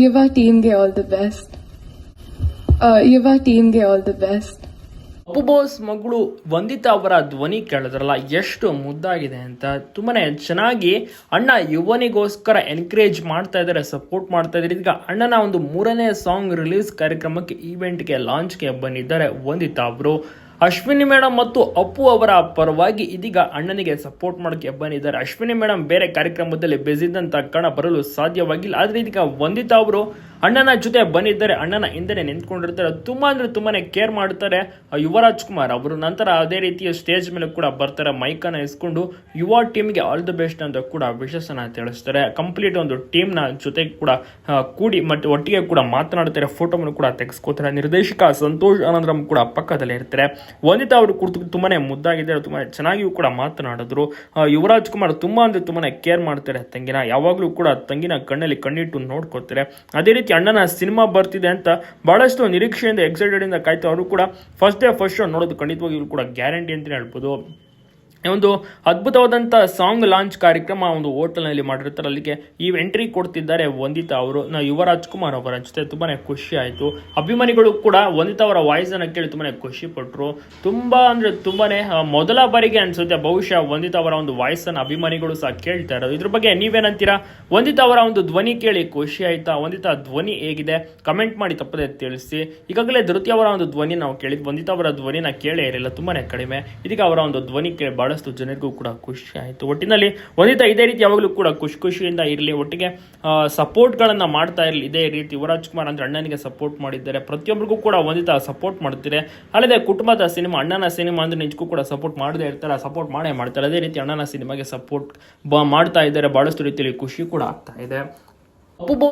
ಯುವ ಟೀಮ್ಗೆ all the best. ಯುವ ಟೀಮ್ಗೆ all the best. Appu boss ಮಗಳು ವಂದಿತಾ ಅವರ ಧ್ವನಿ ಕೇಳಿದ್ರಲ್ಲ, ಎಷ್ಟು ಮುದ್ದಾಗಿದೆ ಅಂತ. ತುಂಬಾನೇ ಚೆನ್ನಾಗಿ ಅಣ್ಣ ಯುವನಿಗೋಸ್ಕರ ಎನ್ಕರೇಜ್ ಮಾಡ್ತಾ ಇದ್ದಾರೆ, ಸಪೋರ್ಟ್ ಮಾಡ್ತಾ ಇದ್ದಾರೆ. ಈಗ ಅಣ್ಣನ ಒಂದು 3ನೇ ಸಾಂಗ್ ರಿಲೀಸ್ ಕಾರ್ಯಕ್ರಮಕ್ಕೆ, ಈವೆಂಟ್ಗೆ, ಲಾಂಚ್ಗೆ ಬಂದಿದ್ದಾರೆ ವಂದಿತಾ ಅವರು. ಅಶ್ವಿನಿ ಮೇಡಮ್ ಮತ್ತು ಅಪ್ಪು ಅವರ ಪರವಾಗಿ ಇದೀಗ ಅಣ್ಣನಿಗೆ ಸಪೋರ್ಟ್ ಮಾಡೋಕ್ಕೆ ಬಂದಿದ್ದಾರೆ. ಅಶ್ವಿನಿ ಮೇಡಮ್ ಬೇರೆ ಕಾರ್ಯಕ್ರಮದಲ್ಲಿ ಬೆಳೆದಿದ್ದಂತ ಕಾರಣ ಬರಲು ಸಾಧ್ಯವಾಗಿಲ್ಲ. ಆದರೆ ಇದೀಗ ವಂದಿತಾ ಅವರು ಅಣ್ಣನ ಜೊತೆ ಬಂದಿದ್ದಾರೆ, ಅಣ್ಣನ ಹಿಂದೆ ನಿಂತ್ಕೊಂಡಿರ್ತಾರೆ. ತುಂಬಾ ಅಂದ್ರೆ ತುಂಬಾನೇ ಕೇರ್ ಮಾಡ್ತಾರೆ ಯುವರಾಜ್ ಕುಮಾರ್ ಅವರು. ನಂತರ ಅದೇ ರೀತಿಯ ಸ್ಟೇಜ್ ಮೇಲೆ ಕೂಡ ಬರ್ತಾರೆ, ಮೈಕನ್ನ ಇಸ್ಕೊಂಡು ಯುವ ಟೀಮ್ಗೆ ಆಲ್ ದಿ ಬೆಸ್ಟ್ ಅಂತ ಕೂಡ ವಿಶೇಷನ ತಿಳಿಸ್ತಾರೆ. ಕಂಪ್ಲೀಟ್ ಒಂದು ಟೀಮ್ನ ಜೊತೆ ಕೂಡ ಕೂಡಿ ಮತ್ತು ಒಟ್ಟಿಗೆ ಕೂಡ ಮಾತನಾಡ್ತಾರೆ, ಫೋಟೋವನ್ನು ಕೂಡ ತೆಗೆಸ್ಕೋತಾರೆ. ನಿರ್ದೇಶಕ ಸಂತೋಷ್ ಆನಂದರಾಮ್ ಕೂಡ ಪಕ್ಕದಲ್ಲೇ ಇರ್ತಾರೆ. ವಂದಿತಾ ಅವರು ಕುರಿತು ತುಂಬಾನೇ ಮುದ್ದಾಗಿದ್ದಾರೆ, ತುಂಬಾ ಚೆನ್ನಾಗಿಯೂ ಕೂಡ ಮಾತನಾಡಿದ್ರು. ಯುವರಾಜ್ ಕುಮಾರ್ ತುಂಬಾ ಅಂದ್ರೆ ತುಂಬಾನೇ ಕೇರ್ ಮಾಡ್ತಾರೆ ತಂಗಿನ, ಯಾವಾಗಲೂ ಕೂಡ ತಂಗಿನ ಕಣ್ಣಲ್ಲಿ ಕಣ್ಣಿಟ್ಟು ನೋಡ್ಕೋತಾರೆ. ಅದೇ ರೀತಿ ಅಣ್ಣನ ಸಿನಿಮಾ ಬರ್ತಿದೆ ಅಂತ ಬಹಳಷ್ಟು ನಿರೀಕ್ಷೆಯಿಂದ, ಎಕ್ಸೈಟೆಡ್ ಇಂದ ಕಾಯ್ತು. ಅವರು ಕೂಡ ಫಸ್ಟ್ ಡೇ ಫಸ್ಟ್ ಶೋ ನೋಡೋದು ಖಂಡಿತವಾಗಿಯೂ ಕೂಡ ಗ್ಯಾರಂಟಿ ಅಂತಲೇ ಹೇಳ್ಬೋದು. ಒಂದು ಅದ್ಭುತವಾದಂಥ ಸಾಂಗ್ ಲಾಂಚ್ ಕಾರ್ಯಕ್ರಮ ಒಂದು ಹೋಟೆಲ್ನಲ್ಲಿ ಮಾಡಿರ್ತಾರೆ, ಅಲ್ಲಿಗೆ ಈ ಎಂಟ್ರಿ ಕೊಡ್ತಿದ್ದಾರೆ ವಂದಿತಾ ಅವರು. ಯುವರಾಜ್ ಕುಮಾರ್ ಅವರ ಜೊತೆ ತುಂಬಾನೇ ಖುಷಿ ಆಯಿತು. ಅಭಿಮಾನಿಗಳು ಕೂಡ ವಂದಿತಾ ಅವರ ವಾಯ್ಸ್ ಅನ್ನು ಕೇಳಿ ತುಂಬಾನೇ ಖುಷಿ ಪಟ್ಟರು. ತುಂಬಾ ಅಂದ್ರೆ ತುಂಬಾನೇ ಮೊದಲ ಬಾರಿಗೆ ಅನ್ಸುತ್ತೆ ಬಹುಶಃ ವಂದಿತಾ ಅವರ ಒಂದು ವಾಯ್ಸ್ ಅನ್ನು ಅಭಿಮಾನಿಗಳು ಸಹ ಕೇಳ್ತಾ ಇರೋದು. ಇದ್ರ ಬಗ್ಗೆ ನೀವೇನಂತೀರಾ? ವಂದಿತಾ ಅವರ ಒಂದು ಧ್ವನಿ ಕೇಳಿ ಖುಷಿ ಆಯ್ತಾ? ವಂದಿತಾ ಧ್ವನಿ ಹೇಗಿದೆ ಕಮೆಂಟ್ ಮಾಡಿ ತಪ್ಪದೆ ತಿಳಿಸಿ. ಈಗಾಗಲೇ ಧೃತಿ ಅವರ ಒಂದು ಧ್ವನಿ ನಾವು ಕೇಳಿದ್ವಿ, ವಂದಿತಾ ಅವರ ಧ್ವನಿನ ಕೇಳೇ ಇರಲಿಲ್ಲ, ತುಂಬಾನೇ ಕಡಿಮೆ. ಇದೀಗ ಅವರ ಒಂದು ಧ್ವನಿ ಕೇಳಿ ಬಹಳಷ್ಟು ಜನರಿಗೂ ಕೂಡ ಖುಷಿ ಆಯಿತು. ಒಟ್ಟಿನಲ್ಲಿ ವಂದಿತಾ ಇದೇ ರೀತಿ ಯಾವಾಗಲೂ ಕೂಡ ಖುಷಿಯಿಂದ ಇರಲಿ, ಒಟ್ಟಿಗೆ ಸಪೋರ್ಟ್ಗಳನ್ನು ಮಾಡ್ತಾ ಇರಲಿ. ಇದೇ ರೀತಿ ಯುವರಾಜ್ ಕುಮಾರ್ ಅಂದ್ರೆ ಅಣ್ಣನಿಗೆ ಸಪೋರ್ಟ್ ಮಾಡಿದ್ದಾರೆ, ಪ್ರತಿಯೊಬ್ಬರಿಗೂ ಕೂಡ ವಂದಿತಾ ಸಪೋರ್ಟ್ ಮಾಡ್ತಾರೆ. ಅಲ್ಲದೆ ಕುಟುಂಬದ ಸಿನಿಮಾ, ಅಣ್ಣನ ಸಿನಿಮಾ ಅಂದ್ರೆ ನಿಜಕ್ಕೂ ಕೂಡ ಸಪೋರ್ಟ್ ಮಾಡದೇ ಇರ್ತಾರೆ, ಸಪೋರ್ಟ್ ಮಾಡೇ ಮಾಡ್ತಾರೆ. ಅದೇ ರೀತಿ ಅಣ್ಣನ ಸಿನಿಮಾಗೆ ಸಪೋರ್ಟ್ ಮಾಡ್ತಾ ಇದ್ದಾರೆ, ಬಹಳಷ್ಟು ರೀತಿಯಲ್ಲಿ ಖುಷಿ ಕೂಡ ಆಗ್ತಾ ಇದೆ. ಅಪ್ಪು